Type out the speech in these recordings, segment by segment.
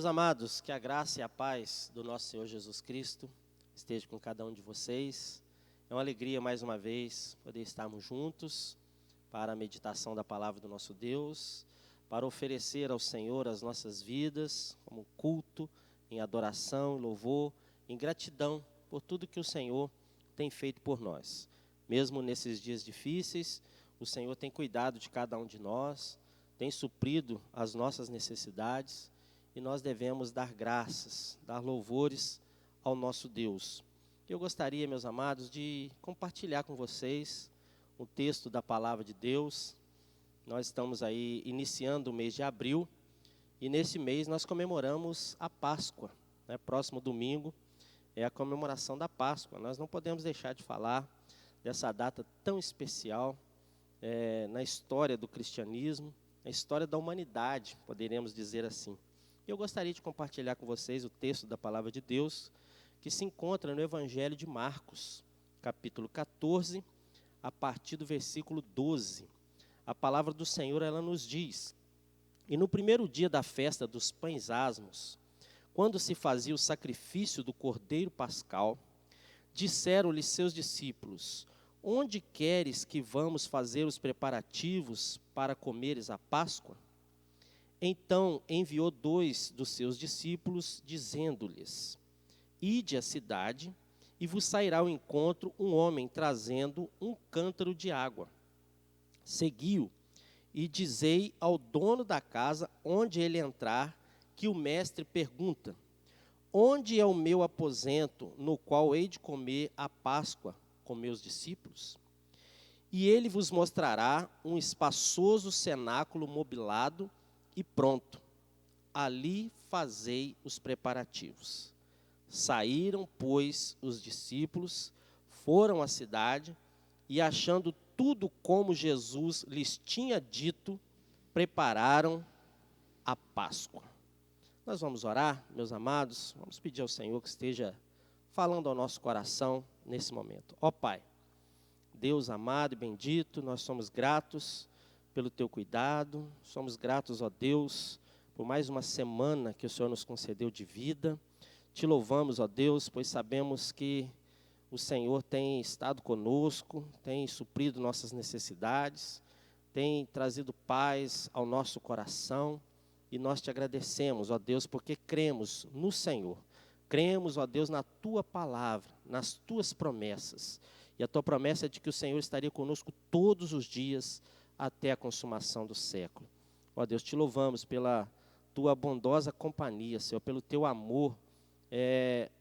Meus amados, que a graça e a paz do nosso Senhor Jesus Cristo esteja com cada um de vocês. É uma alegria, mais uma vez, poder estarmos juntos para a meditação da palavra do nosso Deus, para oferecer ao Senhor as nossas vidas como culto, em adoração, em louvor, em gratidão por tudo que o Senhor tem feito por nós. Mesmo nesses dias difíceis, o Senhor tem cuidado de cada um de nós, tem suprido as nossas necessidades, e nós devemos dar graças, dar louvores ao nosso Deus. Eu gostaria, meus amados, de compartilhar com vocês um texto da palavra de Deus. Nós estamos aí iniciando o mês de abril, e nesse mês nós comemoramos a Páscoa, né? Próximo domingo é a comemoração da Páscoa. Nós não podemos deixar de falar dessa data tão especial na história do cristianismo, na história da humanidade, poderíamos dizer assim. Eu gostaria de compartilhar com vocês o texto da palavra de Deus, que se encontra no Evangelho de Marcos, capítulo 14, a partir do versículo 12. A palavra do Senhor, ela nos diz: E no primeiro dia da festa dos pães asmos, quando se fazia o sacrifício do cordeiro pascal, disseram-lhe seus discípulos: Onde queres que vamos fazer os preparativos para comeres a Páscoa? Então enviou 2 dos seus discípulos, dizendo-lhes: Ide à cidade, e vos sairá ao encontro um homem trazendo um cântaro de água. Segui-o, e dizei ao dono da casa, onde ele entrar, que o mestre pergunta: Onde é o meu aposento, no qual hei de comer a Páscoa com meus discípulos? E ele vos mostrará um espaçoso cenáculo mobilado e pronto. Ali fazei os preparativos. Saíram, pois, os discípulos, foram à cidade, e achando tudo como Jesus lhes tinha dito, prepararam a Páscoa. Nós vamos orar, meus amados, vamos pedir ao Senhor que esteja falando ao nosso coração nesse momento. Ó Pai, Deus amado e bendito, nós somos gratos pelo Teu cuidado, somos gratos, ó Deus, por mais uma semana que o Senhor nos concedeu de vida. Te louvamos, ó Deus, pois sabemos que o Senhor tem estado conosco, tem suprido nossas necessidades, tem trazido paz ao nosso coração, e nós te agradecemos, ó Deus, porque cremos no Senhor. Cremos, ó Deus, na Tua palavra, nas Tuas promessas. E a Tua promessa é de que o Senhor estaria conosco todos os dias até a consumação do século. Ó Deus, te louvamos pela Tua bondosa companhia, Senhor, pelo Teu amor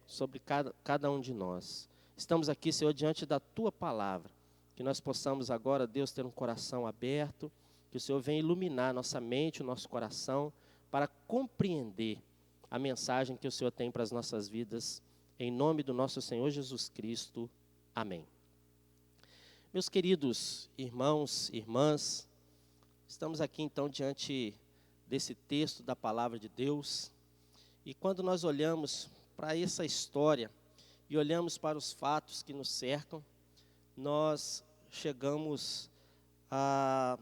sobre cada um de nós. Estamos aqui, Senhor, diante da Tua palavra, que nós possamos agora, Deus, ter um coração aberto, que o Senhor venha iluminar nossa mente, o nosso coração, para compreender a mensagem que o Senhor tem para as nossas vidas, em nome do nosso Senhor Jesus Cristo. Amém. Meus queridos irmãos e irmãs, estamos aqui então diante desse texto da palavra de Deus, e quando nós olhamos para essa história e olhamos para os fatos que nos cercam, nós chegamos a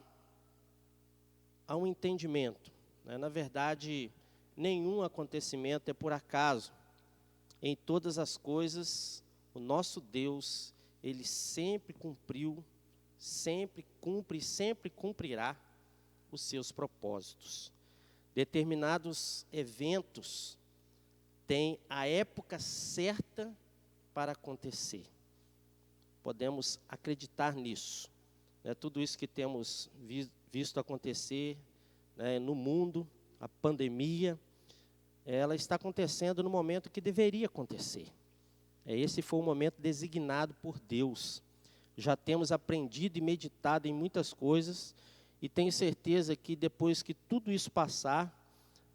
um entendimento, né? Na verdade, nenhum acontecimento é por acaso. Em todas as coisas, o nosso Deus, Ele sempre cumpriu, sempre cumpre e sempre cumprirá os seus propósitos. Determinados eventos têm a época certa para acontecer. Podemos acreditar nisso. Tudo isso que temos visto acontecer, né, no mundo, a pandemia, ela está acontecendo no momento que deveria acontecer. Esse foi o momento designado por Deus. Já temos aprendido e meditado em muitas coisas, e tenho certeza que depois que tudo isso passar,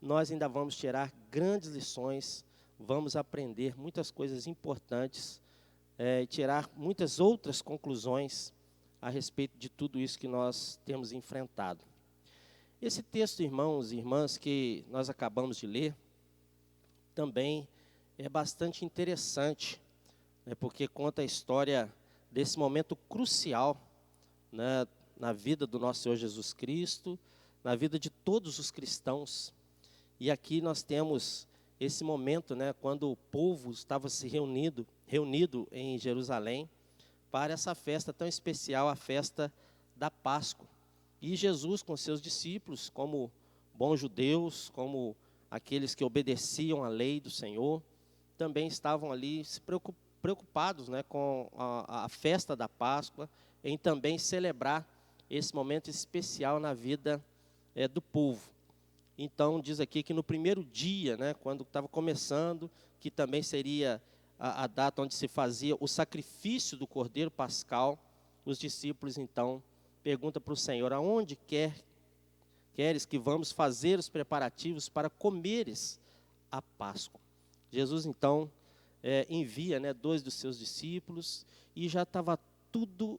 nós ainda vamos tirar grandes lições, vamos aprender muitas coisas importantes, e tirar muitas outras conclusões a respeito de tudo isso que nós temos enfrentado. Esse texto, irmãos e irmãs, que nós acabamos de ler, também é bastante interessante, né, porque conta a história desse momento crucial, né, na vida do nosso Senhor Jesus Cristo, na vida de todos os cristãos. E aqui nós temos esse momento, né, quando o povo estava se reunido em Jerusalém para essa festa tão especial, a festa da Páscoa. E Jesus com seus discípulos, como bons judeus, como aqueles que obedeciam à lei do Senhor, também estavam ali se preocupados, né, com a festa da Páscoa, em também celebrar esse momento especial na vida do povo. Então, diz aqui que no primeiro dia, né, quando estava começando, que também seria a data onde se fazia o sacrifício do Cordeiro Pascal, os discípulos, então, perguntam para o Senhor, aonde queres que vamos fazer os preparativos para comeres a Páscoa? Jesus, então, envia, né, 2 dos seus discípulos, e já estava tudo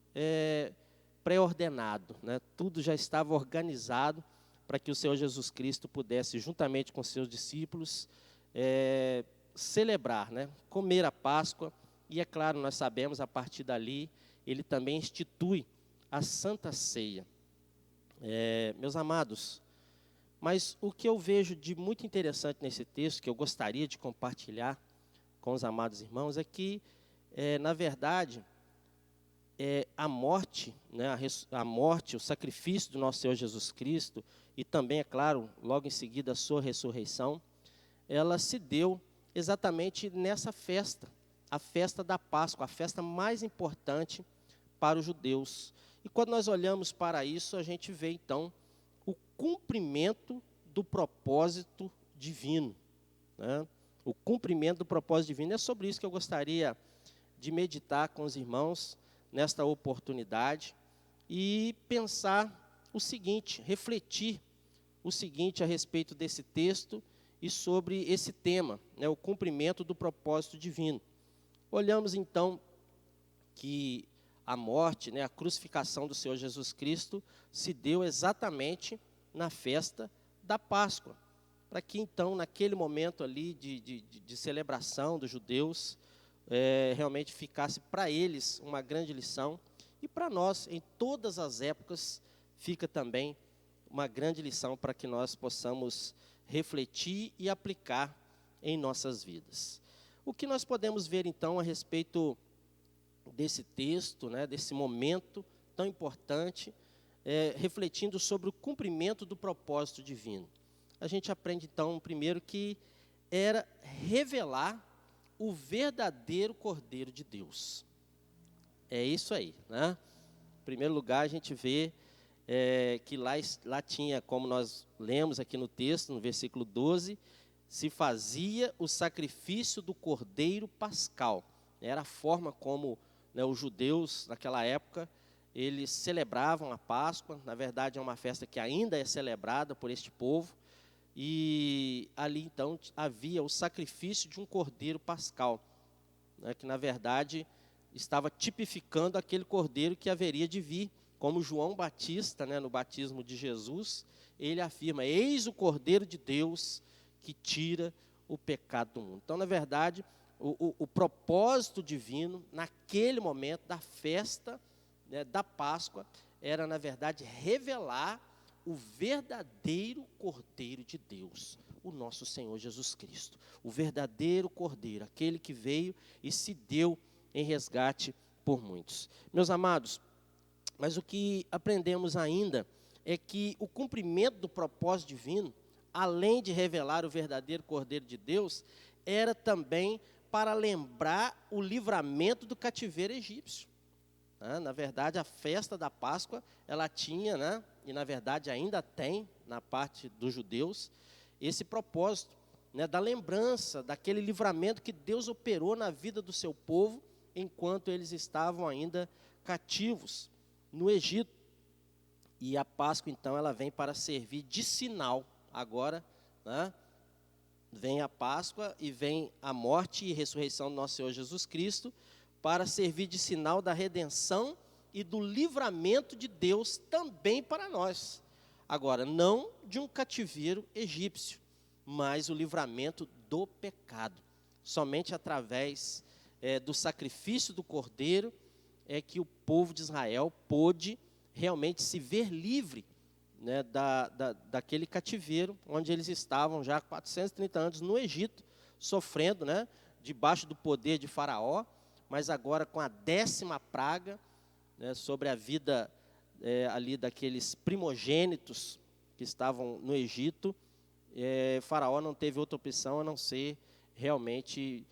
pré-ordenado, né, tudo já estava organizado, para que o Senhor Jesus Cristo pudesse, juntamente com seus discípulos, celebrar, né, comer a Páscoa. E é claro, nós sabemos, a partir dali, ele também institui a Santa Ceia. Meus amados, mas o que eu vejo de muito interessante nesse texto, que eu gostaria de compartilhar com os amados irmãos, é que, na verdade, a morte, né, a morte, o sacrifício do nosso Senhor Jesus Cristo, e também, é claro, logo em seguida a sua ressurreição, ela se deu exatamente nessa festa, a festa da Páscoa, a festa mais importante para os judeus. E quando nós olhamos para isso, a gente vê então o cumprimento do propósito divino, né? O cumprimento do propósito divino. É sobre isso que eu gostaria de meditar com os irmãos nesta oportunidade e pensar o seguinte, refletir o seguinte a respeito desse texto e sobre esse tema, né, o cumprimento do propósito divino. Olhamos então que a morte, né, a crucificação do Senhor Jesus Cristo se deu exatamente na festa da Páscoa, para que então naquele momento ali de celebração dos judeus, realmente ficasse para eles uma grande lição, e para nós, em todas as épocas, fica também uma grande lição para que nós possamos refletir e aplicar em nossas vidas. O que nós podemos ver então a respeito desse texto, né, desse momento tão importante, refletindo sobre o cumprimento do propósito divino? A gente aprende então, primeiro, que era revelar o verdadeiro Cordeiro de Deus. É isso aí, né? Em primeiro lugar, a gente vê que lá tinha, como nós lemos aqui no texto, no versículo 12, se fazia o sacrifício do Cordeiro Pascal. Era a forma como, né, os judeus, naquela época, eles celebravam a Páscoa. Na verdade, é uma festa que ainda é celebrada por este povo. E ali, então, havia o sacrifício de um Cordeiro Pascal, né, que, na verdade, estava tipificando aquele Cordeiro que haveria de vir. Como João Batista, né, no batismo de Jesus, ele afirma, eis o Cordeiro de Deus que tira o pecado do mundo. Então, na verdade, o propósito divino, naquele momento da festa, né, da Páscoa, era, na verdade, revelar o verdadeiro Cordeiro de Deus, o nosso Senhor Jesus Cristo. O verdadeiro Cordeiro, aquele que veio e se deu em resgate por muitos. Meus amados, mas o que aprendemos ainda é que o cumprimento do propósito divino, além de revelar o verdadeiro Cordeiro de Deus, era também para lembrar o livramento do cativeiro egípcio. Na verdade, a festa da Páscoa, ela tinha, né, e na verdade ainda tem, na parte dos judeus, esse propósito, né, da lembrança, daquele livramento que Deus operou na vida do seu povo, enquanto eles estavam ainda cativos no Egito. E a Páscoa, então, ela vem para servir de sinal. Agora, né, vem a Páscoa e vem a morte e ressurreição do nosso Senhor Jesus Cristo, para servir de sinal da redenção e do livramento de Deus também para nós. Agora, não de um cativeiro egípcio, mas o livramento do pecado. Somente através do sacrifício do Cordeiro é que o povo de Israel pôde realmente se ver livre né, daquele cativeiro, onde eles estavam já há 430 anos no Egito, sofrendo, né, debaixo do poder de Faraó, mas agora com a 10ª praga, né, sobre a vida ali daqueles primogênitos que estavam no Egito. Faraó não teve outra opção a não ser realmente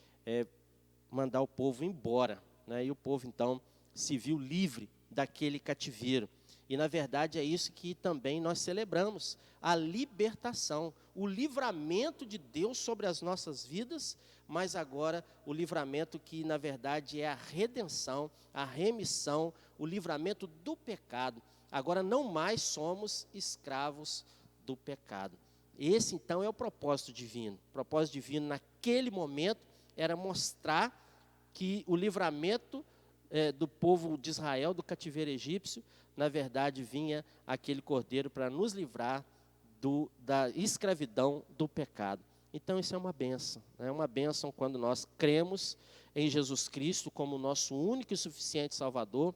mandar o povo embora, né, e o povo então se viu livre daquele cativeiro. E na verdade é isso que também nós celebramos, a libertação, o livramento de Deus sobre as nossas vidas, mas agora o livramento que na verdade é a redenção, a remissão, o livramento do pecado. Agora não mais somos escravos do pecado. Esse então é o propósito divino. O propósito divino naquele momento era mostrar que o livramento do povo de Israel, do cativeiro egípcio, na verdade vinha aquele cordeiro para nos livrar da escravidão do pecado. Então isso é uma bênção, é uma bênção quando nós cremos em Jesus Cristo como nosso único e suficiente Salvador,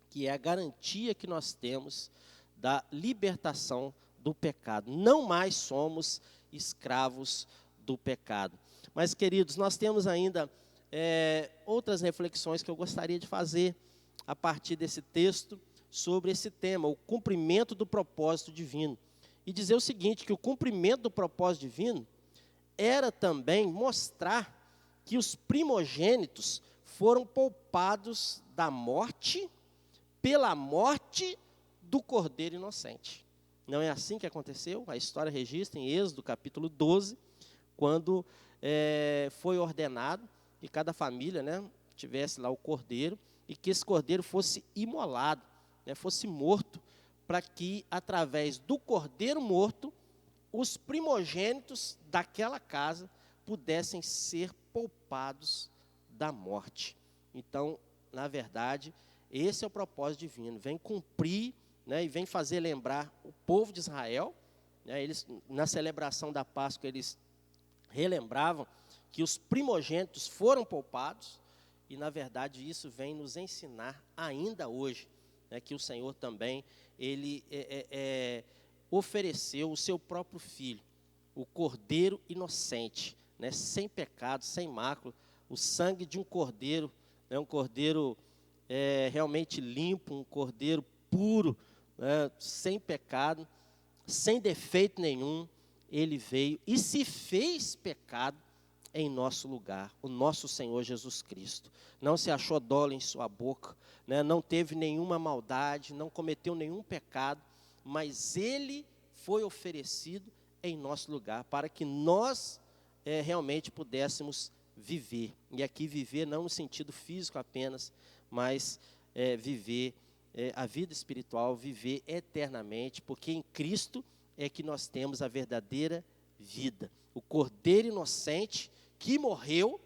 que é a garantia que nós temos da libertação do pecado. Não mais somos escravos do pecado. Mas, queridos, nós temos ainda outras reflexões que eu gostaria de fazer a partir desse texto sobre esse tema, o cumprimento do propósito divino. E dizer o seguinte, que o cumprimento do propósito divino era também mostrar que os primogênitos foram poupados da morte pela morte do cordeiro inocente. Não é assim que aconteceu? A história registra em Êxodo capítulo 12, quando foi ordenado que cada família, né, tivesse lá o cordeiro, e que esse cordeiro fosse imolado, né, fosse morto, para que através do cordeiro morto, os primogênitos daquela casa pudessem ser poupados da morte. Então, na verdade, esse é o propósito divino, vem cumprir, né, e vem fazer lembrar o povo de Israel, né, eles, na celebração da Páscoa, eles relembravam que os primogênitos foram poupados, e na verdade isso vem nos ensinar ainda hoje, né, que o Senhor também, Ele ofereceu o seu próprio Filho, o Cordeiro inocente, né, sem pecado, sem mácula, o sangue de um cordeiro, né, um cordeiro realmente limpo, um cordeiro puro, né, sem pecado, sem defeito nenhum, Ele veio e se fez pecado em nosso lugar, o nosso Senhor Jesus Cristo. Não se achou dolo em sua boca, né? Não teve nenhuma maldade, não cometeu nenhum pecado, mas Ele foi oferecido em nosso lugar, para que nós realmente pudéssemos viver. E aqui viver não no sentido físico apenas, mas viver a vida espiritual, viver eternamente, porque em Cristo é que nós temos a verdadeira vida. O Cordeiro inocente que morreu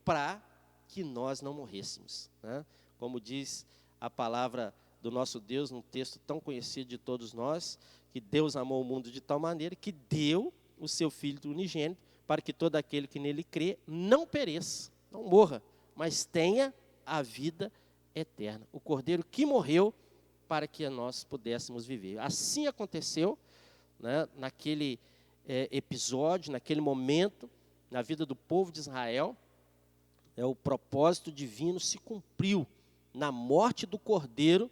para que nós não morrêssemos, né? Como diz a palavra do nosso Deus, num texto tão conhecido de todos nós, que Deus amou o mundo de tal maneira que deu o seu Filho unigênito, para que todo aquele que nele crê não pereça, não morra, mas tenha a vida eterna. O Cordeiro que morreu para que nós pudéssemos viver. Assim aconteceu, né, naquele episódio, naquele momento, na vida do povo de Israel, o propósito divino se cumpriu na morte do Cordeiro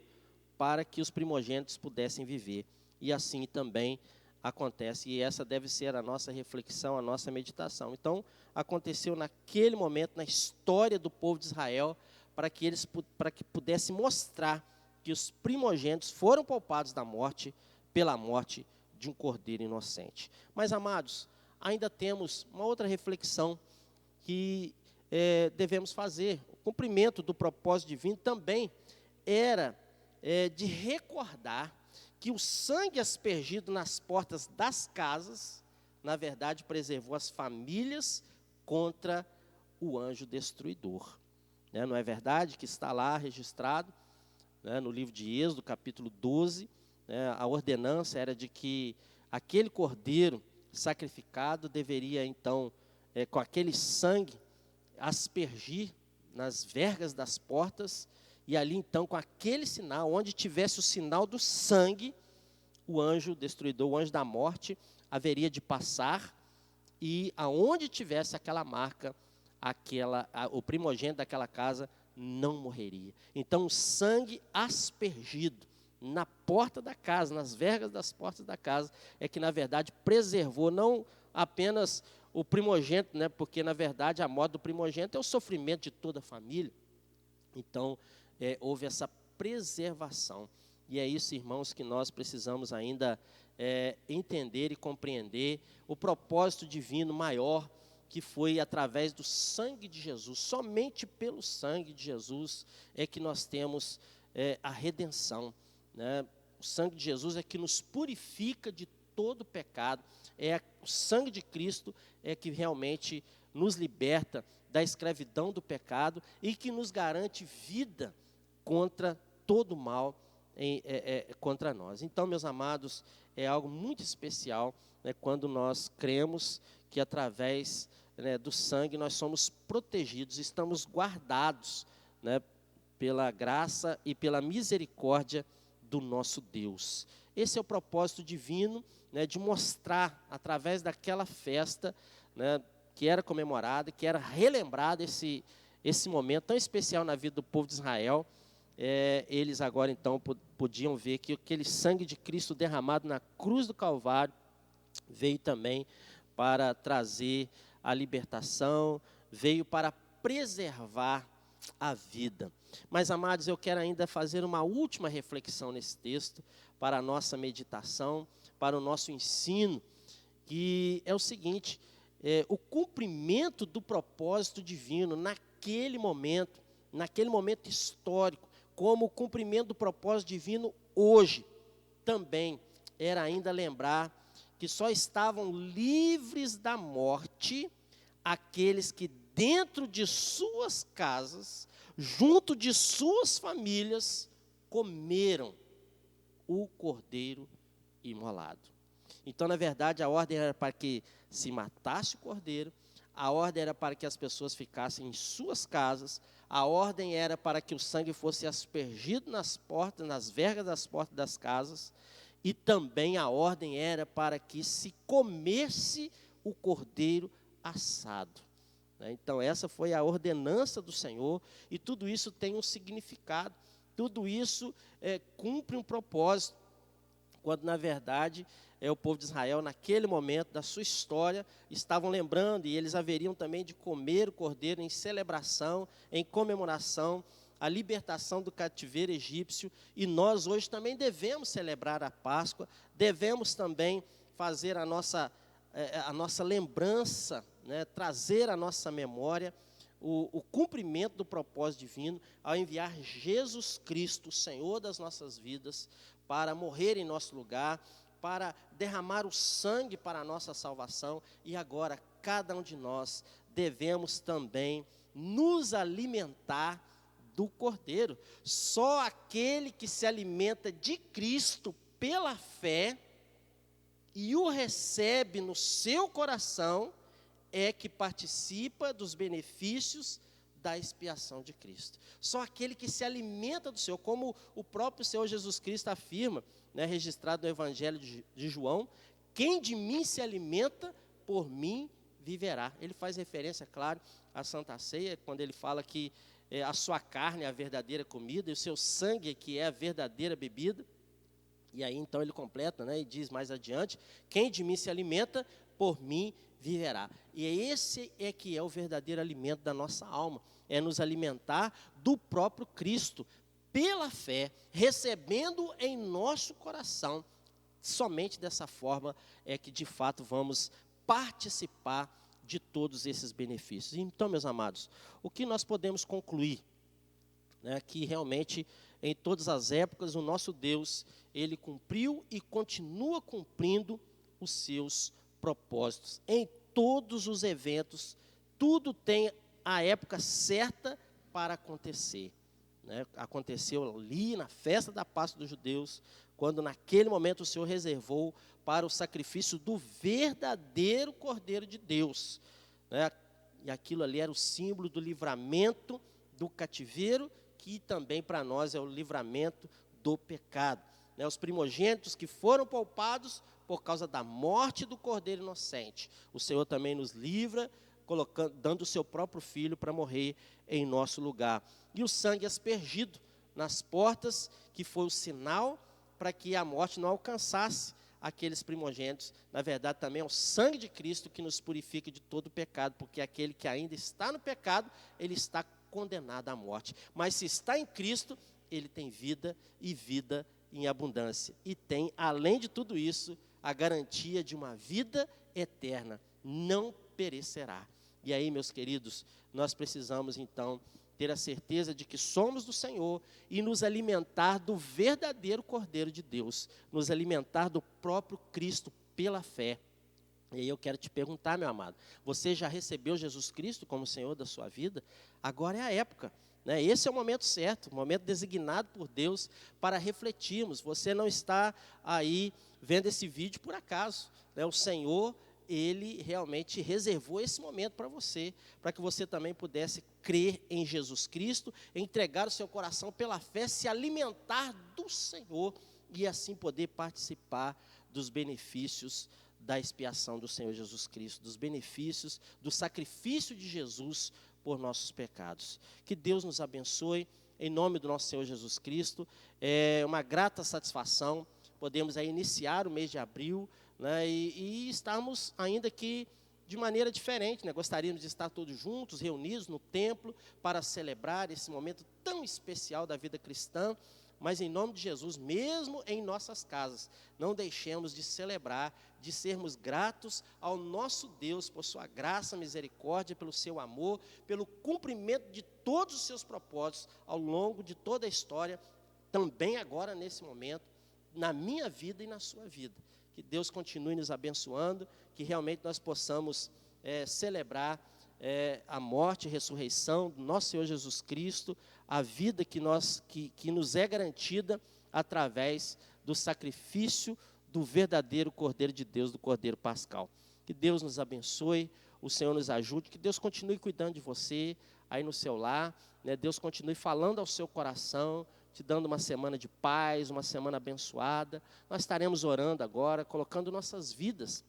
para que os primogênitos pudessem viver. E assim também acontece, e essa deve ser a nossa reflexão, a nossa meditação. Então, aconteceu naquele momento, na história do povo de Israel, para que pudesse mostrar que os primogênitos foram poupados da morte pela morte de um cordeiro inocente. Mas, amados, ainda temos uma outra reflexão que devemos fazer. O cumprimento do propósito divino também era de recordar que o sangue aspergido nas portas das casas, na verdade, preservou as famílias contra o anjo destruidor. Não é verdade que está lá registrado, né, no livro de Êxodo, capítulo 12, a ordenança era de que aquele cordeiro sacrificado deveria, então, com aquele sangue, aspergir nas vergas das portas, e ali, então, com aquele sinal, onde tivesse o sinal do sangue, o anjo destruidor, o anjo da morte, haveria de passar e aonde tivesse aquela marca, o primogênito daquela casa não morreria. Então, o sangue aspergido na porta da casa, nas vergas das portas da casa, é que, na verdade, preservou não apenas o primogênito, né, porque, na verdade, a morte do primogênito é o sofrimento de toda a família. Então, houve essa preservação. E é isso, irmãos, que nós precisamos ainda entender e compreender o propósito divino maior, que foi através do sangue de Jesus. Somente pelo sangue de Jesus é que nós temos a redenção, né? O sangue de Jesus é que nos purifica de todo pecado. O sangue de Cristo é que realmente nos liberta da escravidão do pecado e que nos garante vida contra todo o mal contra nós. Então, meus amados, é algo muito especial, né, quando nós cremos que através, né, do sangue nós somos protegidos, estamos guardados, né, pela graça e pela misericórdia do nosso Deus. Esse é o propósito divino, né, de mostrar através daquela festa, né, que era comemorada, que era relembrado esse momento tão especial na vida do povo de Israel. Eles agora então podiam ver que aquele sangue de Cristo derramado na cruz do Calvário veio também para trazer a libertação, veio para preservar a vida. Mas, amados, eu quero ainda fazer uma última reflexão nesse texto, para a nossa meditação, para o nosso ensino, que é o seguinte: o cumprimento do propósito divino naquele momento histórico, como o cumprimento do propósito divino hoje, também era ainda lembrar que só estavam livres da morte aqueles que dentro de suas casas, junto de suas famílias, comeram o cordeiro imolado. Então, na verdade, a ordem era para que se matasse o cordeiro, a ordem era para que as pessoas ficassem em suas casas, a ordem era para que o sangue fosse aspergido nas portas, nas vergas das portas das casas, e também a ordem era para que se comesse o cordeiro assado. Então, essa foi a ordenança do Senhor, e tudo isso tem um significado, tudo isso cumpre um propósito, quando, na verdade, o povo de Israel, naquele momento da sua história, estavam lembrando, e eles haveriam também de comer o cordeiro em celebração, em comemoração, a libertação do cativeiro egípcio, e nós hoje também devemos celebrar a Páscoa, devemos também fazer a nossa lembrança, né, trazer à nossa memória o cumprimento do propósito divino, ao enviar Jesus Cristo, o Senhor das nossas vidas, para morrer em nosso lugar, para derramar o sangue para a nossa salvação, e agora cada um de nós devemos também nos alimentar do Cordeiro. Só aquele que se alimenta de Cristo pela fé e o recebe no seu coração é que participa dos benefícios da expiação de Cristo. Só aquele que se alimenta do Senhor, como o próprio Senhor Jesus Cristo afirma, né, registrado no Evangelho de João: quem de mim se alimenta, por mim viverá. Ele faz referência, claro, à Santa Ceia, quando ele fala que a sua carne é a verdadeira comida e o seu sangue que é a verdadeira bebida. E aí então ele completa, né, e diz mais adiante: quem de mim se alimenta, por mim viverá. E esse é que é o verdadeiro alimento da nossa alma, é nos alimentar do próprio Cristo, pela fé, recebendo em nosso coração. Somente dessa forma é que de fato vamos participar de todos esses benefícios. Então, meus amados, o que nós podemos concluir, né, que realmente em todas as épocas o nosso Deus, Ele cumpriu e continua cumprindo os seus propósitos. Em todos os eventos, tudo tem a época certa para acontecer. Né? Aconteceu ali na festa da Páscoa dos judeus, quando naquele momento o Senhor reservou para o sacrifício do verdadeiro Cordeiro de Deus. Né? E aquilo ali era o símbolo do livramento do cativeiro, que também para nós é o livramento do pecado. né, os primogênitos que foram poupados por causa da morte do Cordeiro inocente. O Senhor também nos livra, dando o seu próprio Filho para morrer em nosso lugar. E o sangue aspergido nas portas, que foi o sinal para que a morte não alcançasse aqueles primogênitos. Na verdade, também é o sangue de Cristo que nos purifica de todo pecado, porque aquele que ainda está no pecado, ele está condenado à morte. Mas se está em Cristo, ele tem vida e vida em abundância. E tem, além de tudo isso, a garantia de uma vida eterna, não perecerá. E aí, meus queridos, nós precisamos então ter a certeza de que somos do Senhor e nos alimentar do verdadeiro Cordeiro de Deus, nos alimentar do próprio Cristo pela fé. E aí eu quero te perguntar, meu amado, você já recebeu Jesus Cristo como Senhor da sua vida? Agora é a época, né? Esse é o momento certo, o momento designado por Deus para refletirmos. Você não está aí vendo esse vídeo por acaso, né? O Senhor, Ele realmente reservou esse momento para você, para que você também pudesse crer em Jesus Cristo, entregar o seu coração pela fé, se alimentar do Senhor e assim poder participar dos benefícios da expiação do Senhor Jesus Cristo, dos benefícios do sacrifício de Jesus por nossos pecados. Que Deus nos abençoe, em nome do nosso Senhor Jesus Cristo. É uma grata satisfação, podemos aí iniciar o mês de abril, né, e estamos ainda aqui de maneira diferente, né? Gostaríamos de estar todos juntos, reunidos no templo, para celebrar esse momento tão especial da vida cristã, mas em nome de Jesus, mesmo em nossas casas, não deixemos de celebrar, de sermos gratos ao nosso Deus por sua graça, misericórdia, pelo seu amor, pelo cumprimento de todos os seus propósitos ao longo de toda a história, também agora nesse momento, na minha vida e na sua vida. Que Deus continue nos abençoando, que realmente nós possamos celebrar a morte e ressurreição do nosso Senhor Jesus Cristo, a vida que nos é garantida através do sacrifício do verdadeiro Cordeiro de Deus, do Cordeiro Pascal. Que Deus nos abençoe, o Senhor nos ajude, que Deus continue cuidando de você aí no seu lar, né? Deus continue falando ao seu coração, te dando uma semana de paz, uma semana abençoada. Nós estaremos orando agora, colocando nossas vidas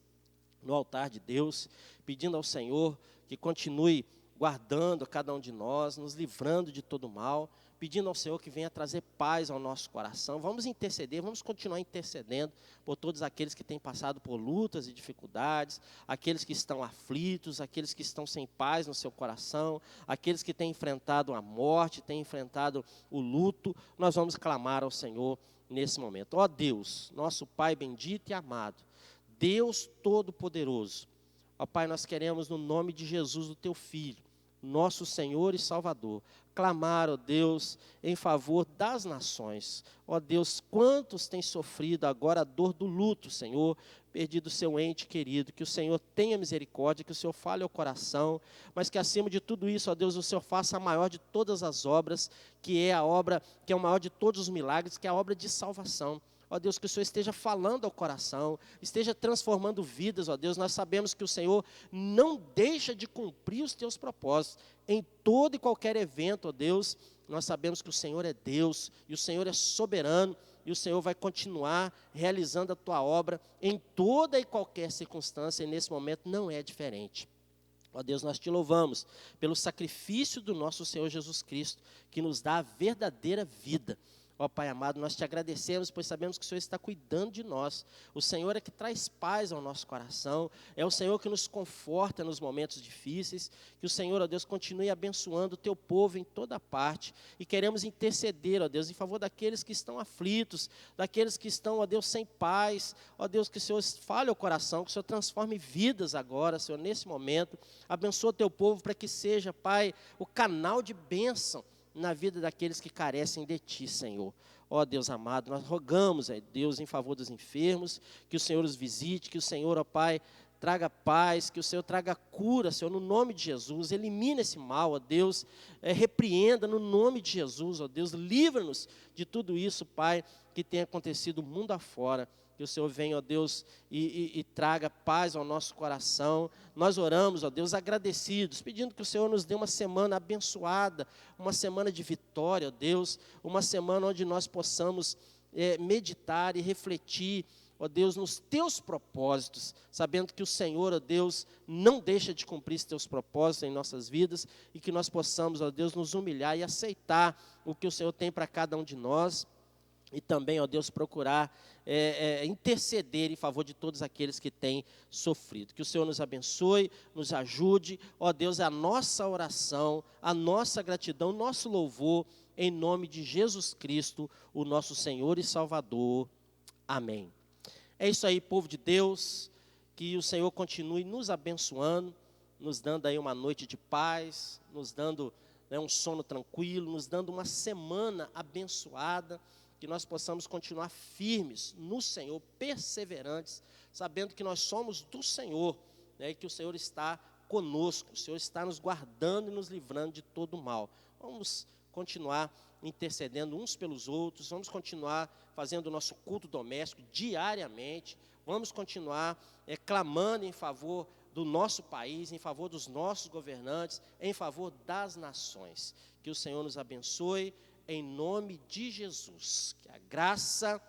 no altar de Deus, pedindo ao Senhor que continue guardando cada um de nós, nos livrando de todo mal, pedindo ao Senhor que venha trazer paz ao nosso coração. Vamos interceder, vamos continuar intercedendo por todos aqueles que têm passado por lutas e dificuldades, aqueles que estão aflitos, aqueles que estão sem paz no seu coração, aqueles que têm enfrentado a morte, têm enfrentado o luto. Nós vamos clamar ao Senhor nesse momento. Ó Deus, nosso Pai bendito e amado, Deus Todo-Poderoso, ó Pai, nós queremos no nome de Jesus, o Teu Filho, nosso Senhor e Salvador, clamar, ó Deus, em favor das nações. Ó Deus, quantos têm sofrido agora a dor do luto, Senhor, perdido seu ente querido, que o Senhor tenha misericórdia, que o Senhor fale ao coração, mas que acima de tudo isso, ó Deus, o Senhor faça a maior de todas as obras, que é a obra, que é o maior de todos os milagres, que é a obra de salvação. Ó Deus, que o Senhor esteja falando ao coração, esteja transformando vidas, ó Deus. Nós sabemos que o Senhor não deixa de cumprir os teus propósitos em todo e qualquer evento, ó Deus. Nós sabemos que o Senhor é Deus e o Senhor é soberano e o Senhor vai continuar realizando a tua obra em toda e qualquer circunstância, e nesse momento não é diferente. Ó Deus, nós te louvamos pelo sacrifício do nosso Senhor Jesus Cristo, que nos dá a verdadeira vida. Ó Pai amado, nós te agradecemos, pois sabemos que o Senhor está cuidando de nós. O Senhor é que traz paz ao nosso coração, é o Senhor que nos conforta nos momentos difíceis. Que o Senhor, ó Deus, continue abençoando o teu povo em toda parte. E queremos interceder, ó Deus, em favor daqueles que estão aflitos, daqueles que estão, ó Deus, sem paz. Ó Deus, que o Senhor fale ao coração, que o Senhor transforme vidas agora, Senhor, nesse momento. Abençoa o teu povo para que seja, Pai, o canal de bênção na vida daqueles que carecem de Ti, Senhor. Ó Deus amado, nós rogamos, Deus, em favor dos enfermos, que o Senhor os visite, que o Senhor, ó Pai, traga paz, que o Senhor traga cura, Senhor, no nome de Jesus. Elimina esse mal, ó Deus, repreenda no nome de Jesus, ó Deus. Livra-nos de tudo isso, Pai, que tem acontecido mundo afora. Que o Senhor venha, ó Deus, e traga paz ao nosso coração. Nós oramos, ó Deus, agradecidos, pedindo que o Senhor nos dê uma semana abençoada, uma semana de vitória, ó Deus, uma semana onde nós possamos meditar e refletir, ó Deus, nos teus propósitos, sabendo que o Senhor, ó Deus, não deixa de cumprir os teus propósitos em nossas vidas, e que nós possamos, ó Deus, nos humilhar e aceitar o que o Senhor tem para cada um de nós, e também, ó Deus, procurar interceder em favor de todos aqueles que têm sofrido. Que o Senhor nos abençoe, nos ajude, ó Deus, a nossa oração, a nossa gratidão, nosso louvor, em nome de Jesus Cristo, o nosso Senhor e Salvador. Amém. É isso aí, povo de Deus, que o Senhor continue nos abençoando, nos dando aí uma noite de paz, nos dando um sono tranquilo, nos dando uma semana abençoada, que nós possamos continuar firmes no Senhor, perseverantes, sabendo que nós somos do Senhor, e que o Senhor está conosco, o Senhor está nos guardando e nos livrando de todo o mal. Vamos continuar intercedendo uns pelos outros, vamos continuar fazendo o nosso culto doméstico diariamente, vamos continuar clamando em favor do nosso país, em favor dos nossos governantes, em favor das nações. Que o Senhor nos abençoe, em nome de Jesus. Que a graça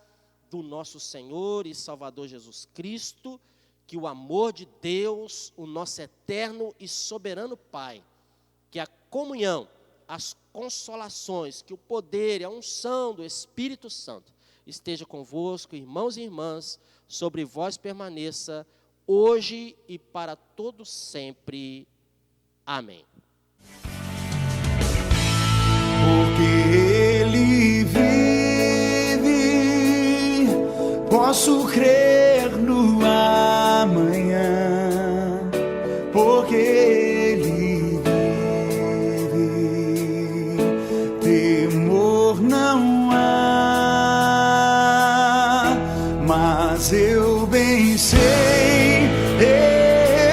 do nosso Senhor e Salvador Jesus Cristo, que o amor de Deus, o nosso eterno e soberano Pai, que a comunhão, as consolações, que o poder e a unção do Espírito Santo esteja convosco, irmãos e irmãs, sobre vós permaneça, hoje e para todo sempre. Amém. Porque Ele vive, posso crer no amanhã, porque Ele vive, temor não há, mas eu bem sei,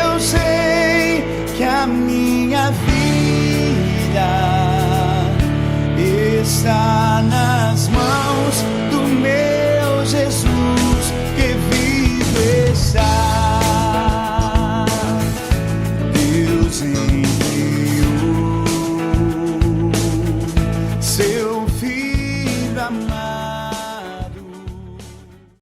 eu sei que a minha vida está nas